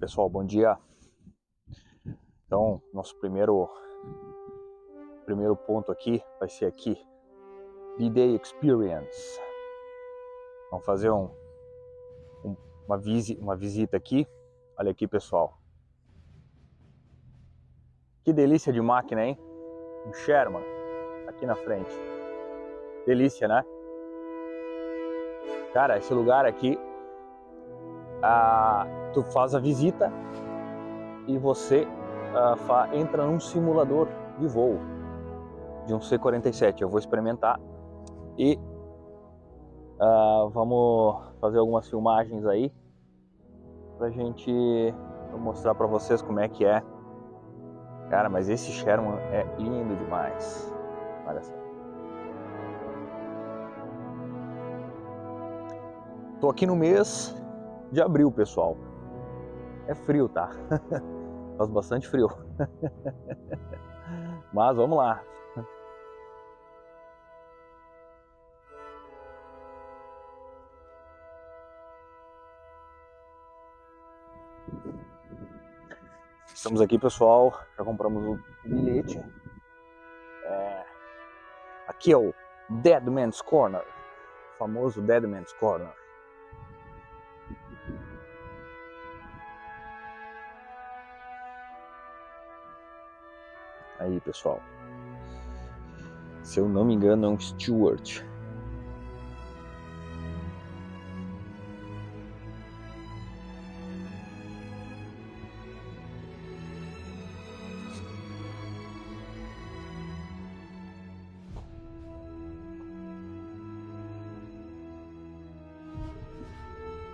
Pessoal, bom dia. Então, nosso primeiro ponto aqui vai ser aqui, D-Day Experience. Vamos fazer uma visita aqui. Olha aqui, pessoal. Que delícia de máquina, hein? Um Sherman aqui na frente. Delícia, né? Cara, esse lugar aqui, tu faz a visita e você entra num simulador de voo de um C-47. Eu vou experimentar e vamos fazer algumas filmagens aí pra gente mostrar pra vocês como é que é. Cara, mas esse Sherman é lindo demais. Olha só. Tô aqui no mês de abril, pessoal. É frio, tá? Faz bastante frio. Mas vamos lá. Estamos aqui, pessoal. Já compramos o bilhete. Aqui é o Dead Man's Corner. O famoso Dead Man's Corner. Aí, pessoal. Se eu não me engano, é um Stewart.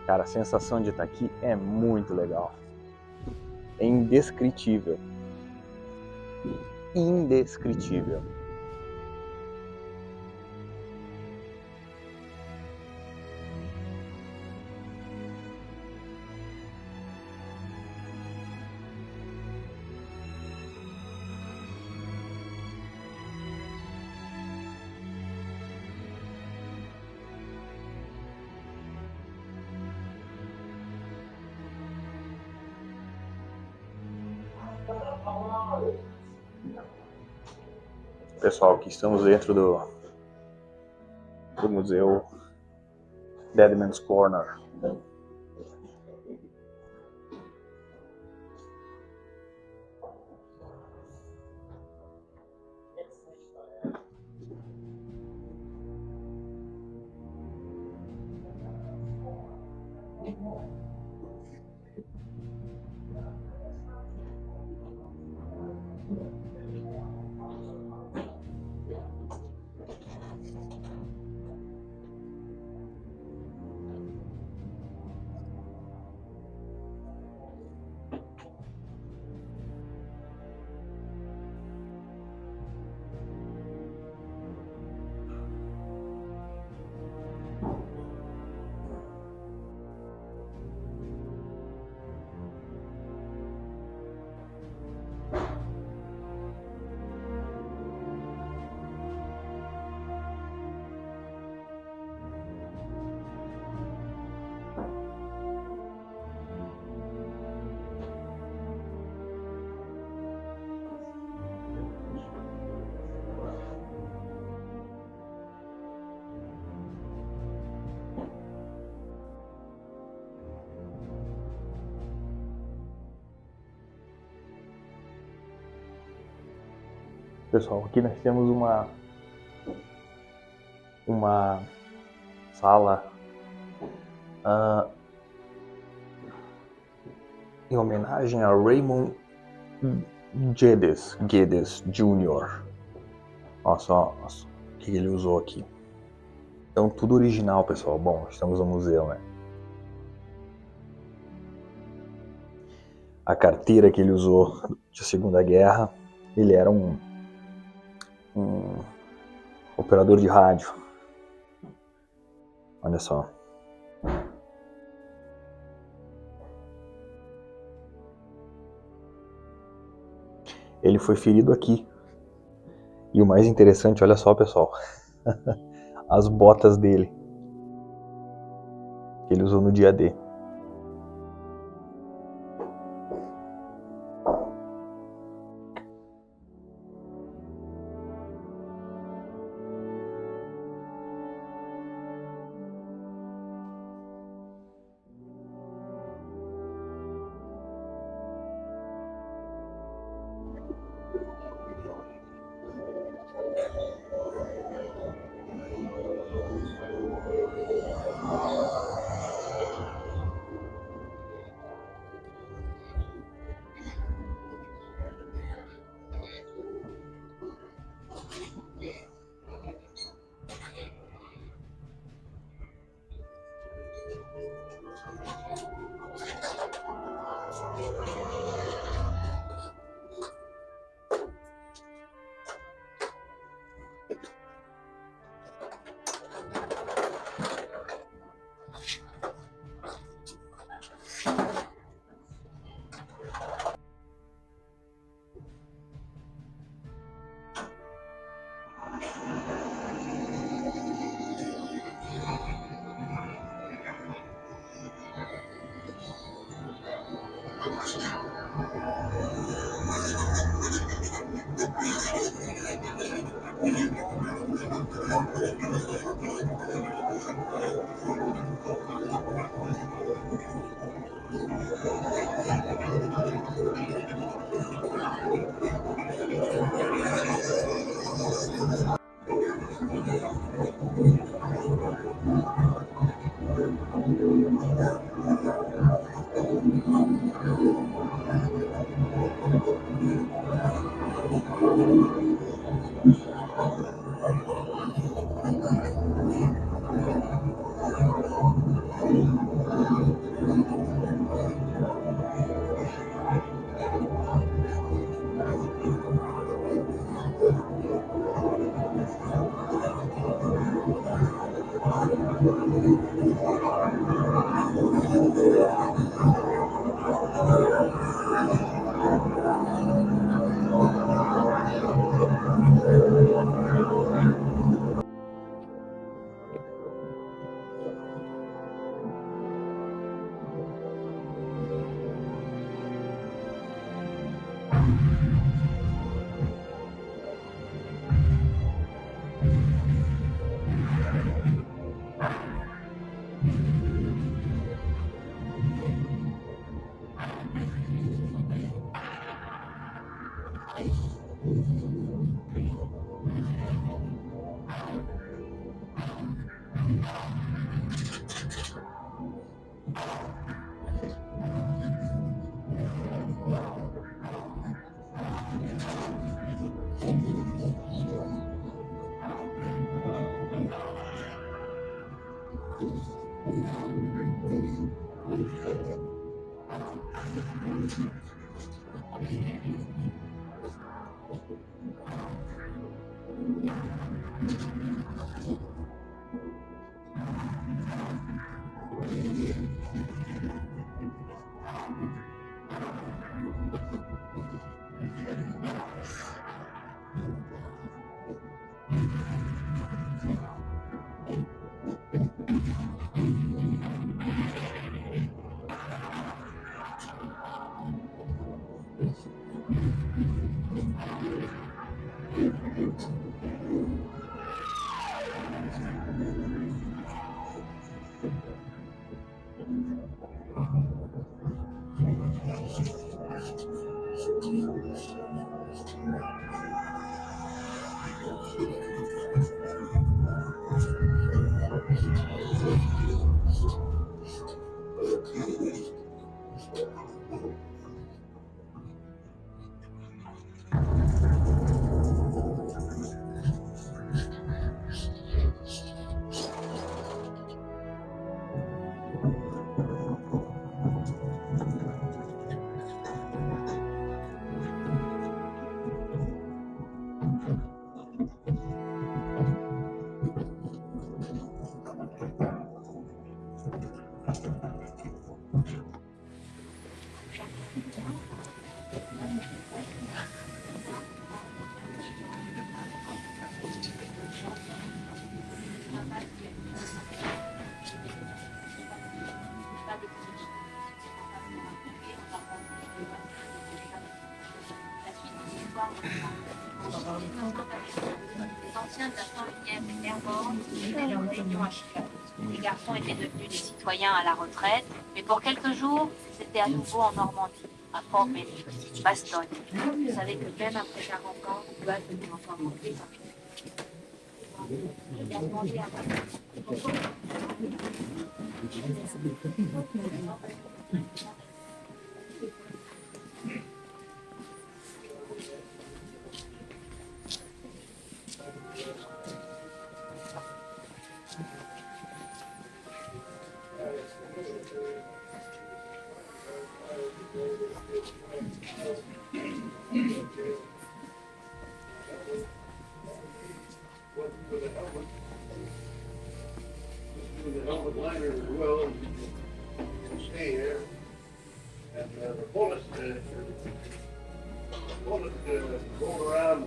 Cara, a sensação de estar aqui é muito legal. É indescritível. Indescritível. Pessoal, aqui estamos dentro do museu Dead Man's Corner. Pessoal, aqui nós temos uma sala em homenagem a Raymond Geddes Jr. Olha só o que ele usou aqui. Então, tudo original, pessoal. Bom, estamos no museu, né? A carteira que ele usou de Segunda Guerra, ele era um operador de rádio. Olha só. Ele foi ferido aqui. E o mais interessante, olha só, pessoal. As botas dele. Que ele usou no dia D. Les anciens de la Saint-Lumière et Clairvaux faisaient leur réunion à Chicago. Les garçons étaient devenus des citoyens à la retraite, mais pour quelques jours, c'était à nouveau en Normandie, à Fort-Benning, Bastogne. Vous savez que même après 40 ans, Val était encore manqué par il a demandé à the helmet liner as well, and you can see here. And the bullet rolled around,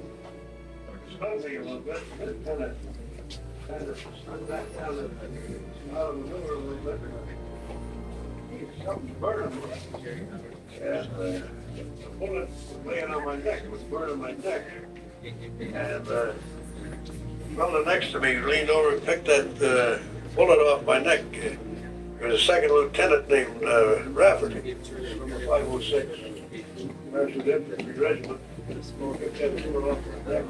spun me a little bit, and it kind of spun back down out of the middle a little bit. Something burning me. And the bullet was laying on my neck, it was burning my neck. And fella next to me leaned over and picked that bullet off my neck. There was a second lieutenant named Rafferty, 506, Master's Infantry Regiment. Picked that bullet off my neck.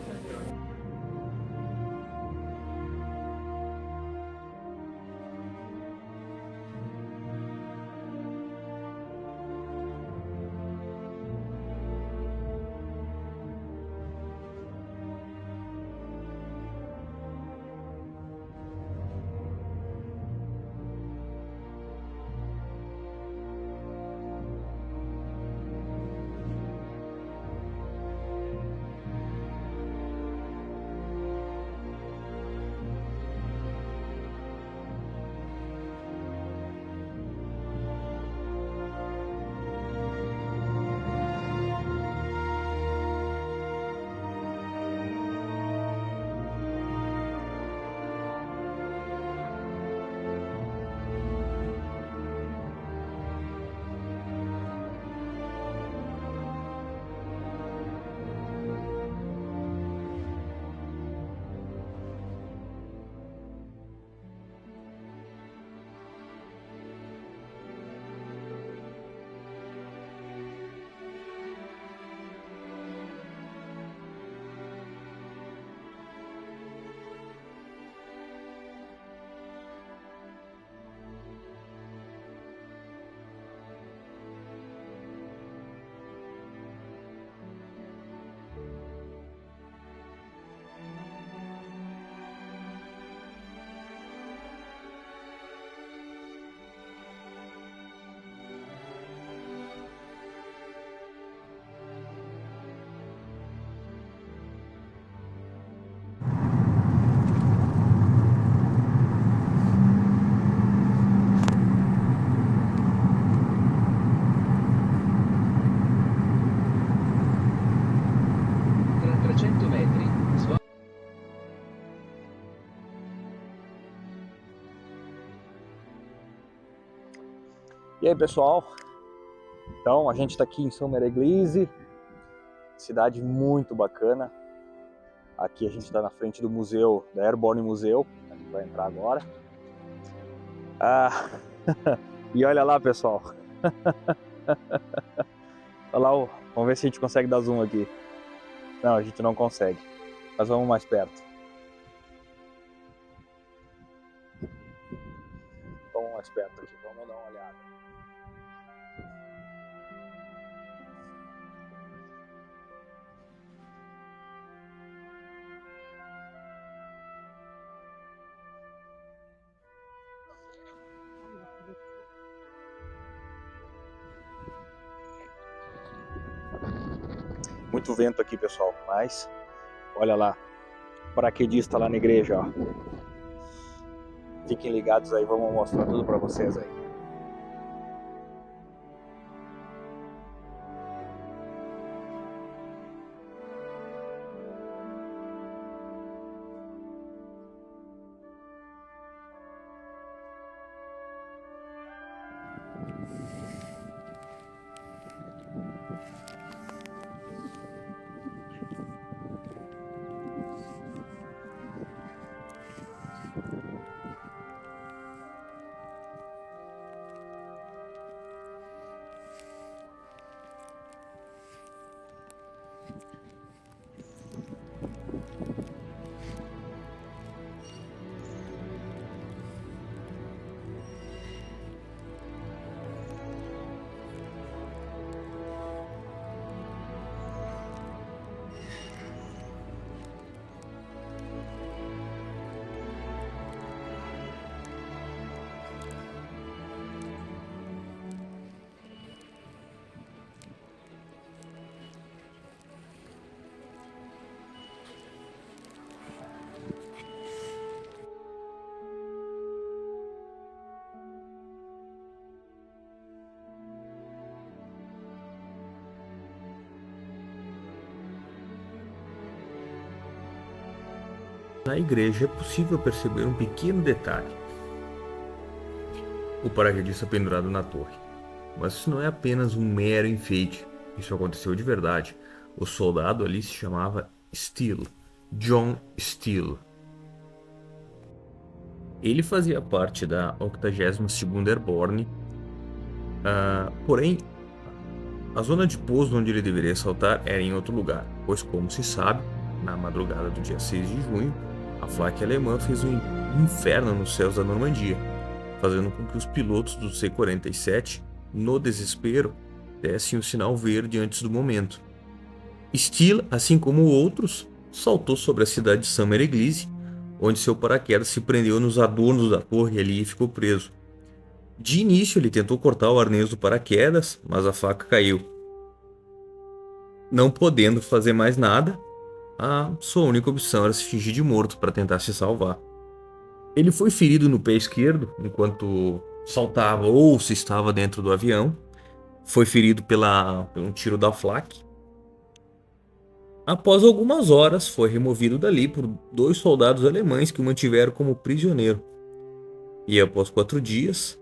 E aí, pessoal, então a gente está aqui em São Meregliese, cidade muito bacana. Aqui a gente está na frente do museu, da Airborne Museu, a gente vai entrar agora. E olha lá, pessoal, olha lá, vamos ver se a gente consegue dar zoom aqui. Não, a gente não consegue, mas vamos mais perto. Vamos mais perto aqui, vamos dar uma olhada. Muito vento aqui, pessoal, mas olha lá, paraquedista lá na igreja, ó. Fiquem ligados aí, vamos mostrar tudo para vocês aí. Na igreja é possível perceber um pequeno detalhe: o paraquedista pendurado na torre. Mas isso não é apenas um mero enfeite, isso aconteceu de verdade. O soldado ali se chamava Steele, John Steele. Ele fazia parte da 82ª Airborne, porém a zona de pouso onde ele deveria saltar era em outro lugar, pois, como se sabe, na madrugada do dia 6 de junho, a Flak alemã fez um inferno nos céus da Normandia, fazendo com que os pilotos do C-47, no desespero, dessem o sinal verde antes do momento. Steele, assim como outros, saltou sobre a cidade de Summer Eglise, onde seu paraquedas se prendeu nos adornos da torre ali e ficou preso. De início, ele tentou cortar o arnês do paraquedas, mas a faca caiu. Não podendo fazer mais nada, a sua única opção era se fingir de morto para tentar se salvar. Ele foi ferido no pé esquerdo enquanto saltava ou se estava dentro do avião. Foi ferido por um tiro da Flak. Após algumas horas, foi removido dali por 2 soldados alemães que o mantiveram como prisioneiro. E após 4 dias,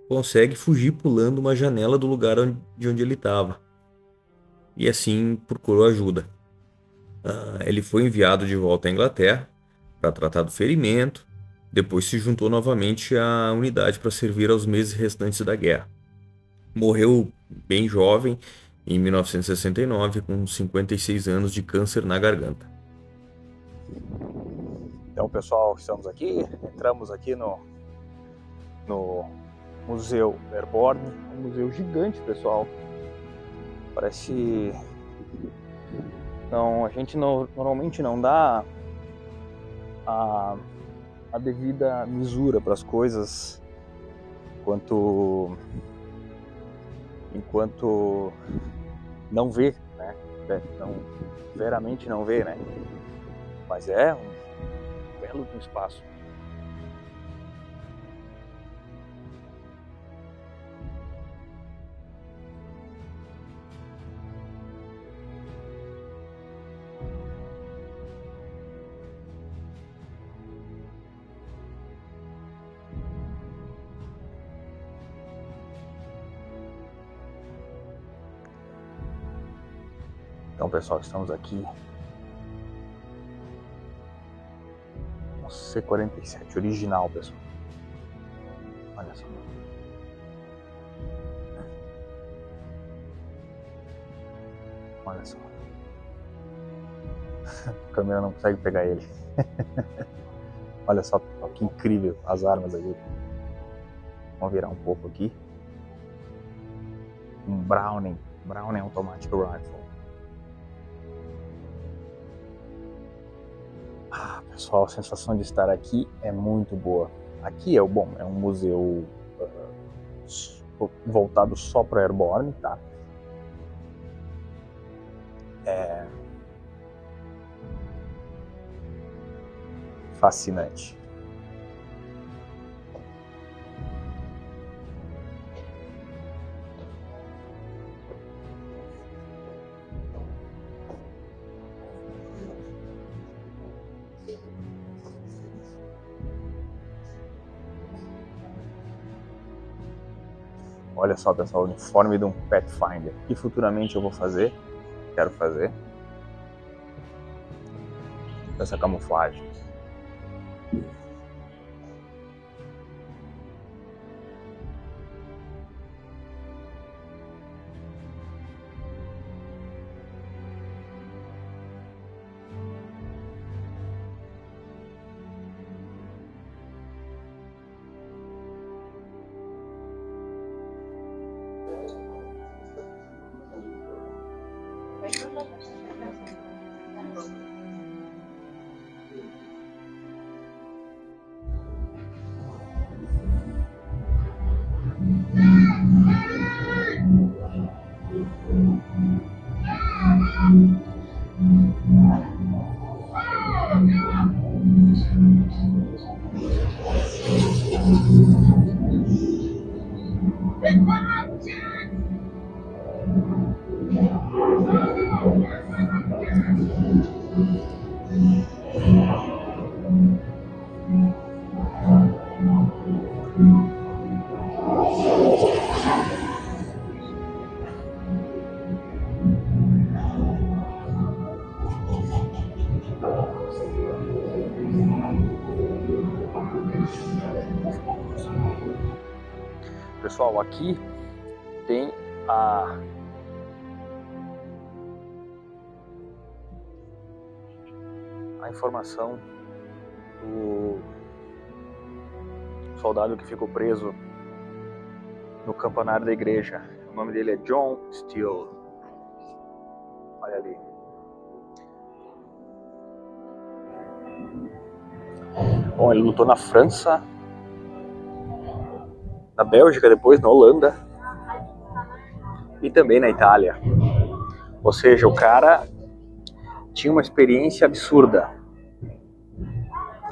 consegue fugir pulando uma janela do lugar de onde ele estava. E assim procurou ajuda. Ele foi enviado de volta à Inglaterra para tratar do ferimento. Depois se juntou novamente à unidade para servir aos meses restantes da guerra. Morreu bem jovem, em 1969, com 56 anos de câncer na garganta. Então, pessoal, entramos aqui no Museu Airborne, um museu gigante, pessoal. Parece... Não, a gente normalmente não dá a devida mesura para as coisas enquanto não vê, né? Não, veramente não vê, né? Mas é um belo espaço. Então, pessoal, estamos aqui no C-47 original, pessoal. Olha só. Olha só. A câmera não consegue pegar ele. Olha só, pessoal, que incrível as armas aqui. Vamos virar um pouco aqui. Um Browning Automatic Rifle. Pessoal, a sensação de estar aqui é muito boa. Aqui é um museu voltado só para Airborne, tá? É fascinante. Olha só, pessoal, o uniforme de um Pathfinder, que futuramente eu vou fazer, quero fazer, essa camuflagem. pessoal, aqui tem a informação do soldado que ficou preso no campanário da igreja. O nome dele é John Steele. Olha ali. Bom, ele lutou na França, na Bélgica, depois na Holanda e também na Itália. Ou seja, o cara tinha uma experiência absurda.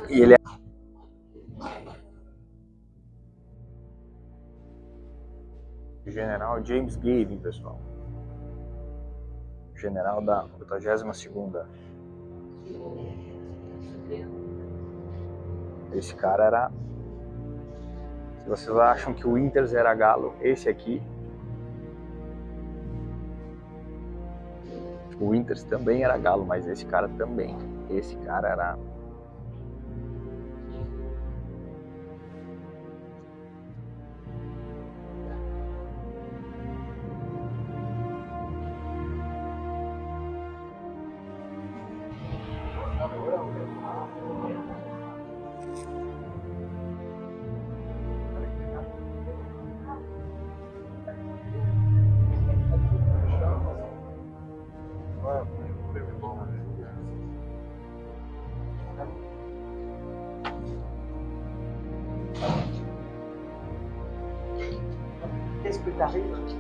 E ele é General James Gavin, pessoal. General da 82ª. Esse cara era... Se vocês acham que o Winters era galo, esse aqui... O Winters também era galo, mas esse cara também. Esse cara era... Qu'est-ce que t'arrives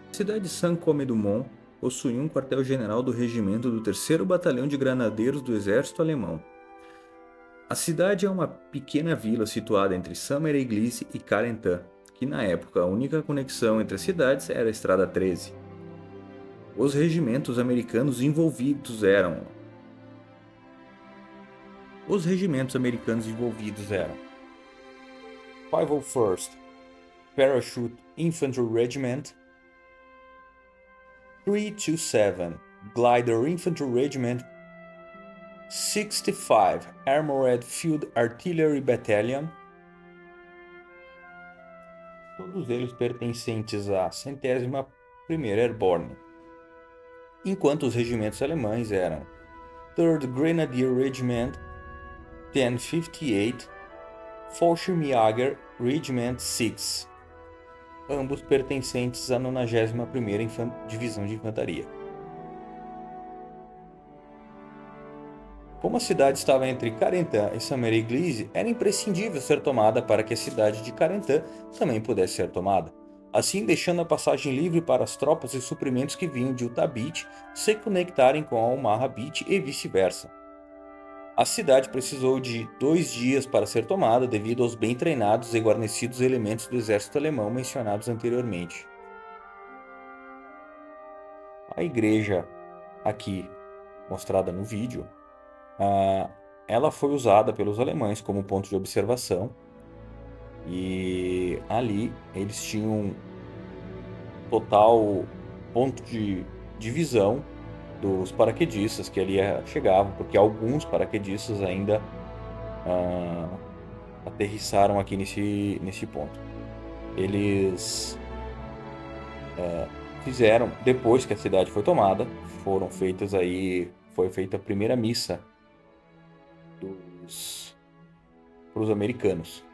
A cidade de Saint-Côme-du-Mont possuía um quartel-general do regimento do 3º Batalhão de Granadeiros do Exército Alemão. A cidade é uma pequena vila situada entre Saint-Mère-Église e Carentan, que na época a única conexão entre as cidades era a Estrada 13. Os regimentos americanos envolvidos eram 501st Parachute Infantry Regiment, 327 Glider Infantry Regiment, 65 Armored Field Artillery Battalion, todos eles pertencentes à 101ª Airborne, enquanto os regimentos alemães eram 3rd Grenadier Regiment, 1058 Fallschirmjäger Regiment 6, ambos pertencentes à 91ª Divisão de Infantaria. Como a cidade estava entre Carentan e Saint-Mère-Église, era imprescindível ser tomada para que a cidade de Carentan também pudesse ser tomada, assim deixando a passagem livre para as tropas e suprimentos que vinham de Utah Beach se conectarem com a Omaha Beach e vice-versa. A cidade precisou de 2 dias para ser tomada devido aos bem treinados e guarnecidos elementos do exército alemão mencionados anteriormente. A igreja aqui mostrada no vídeo ela foi usada pelos alemães como ponto de observação e ali eles tinham total ponto de visão dos paraquedistas que ali chegavam, porque alguns paraquedistas ainda aterrissaram aqui nesse ponto. Eles fizeram, depois que a cidade foi tomada, foi feita a primeira missa para os americanos.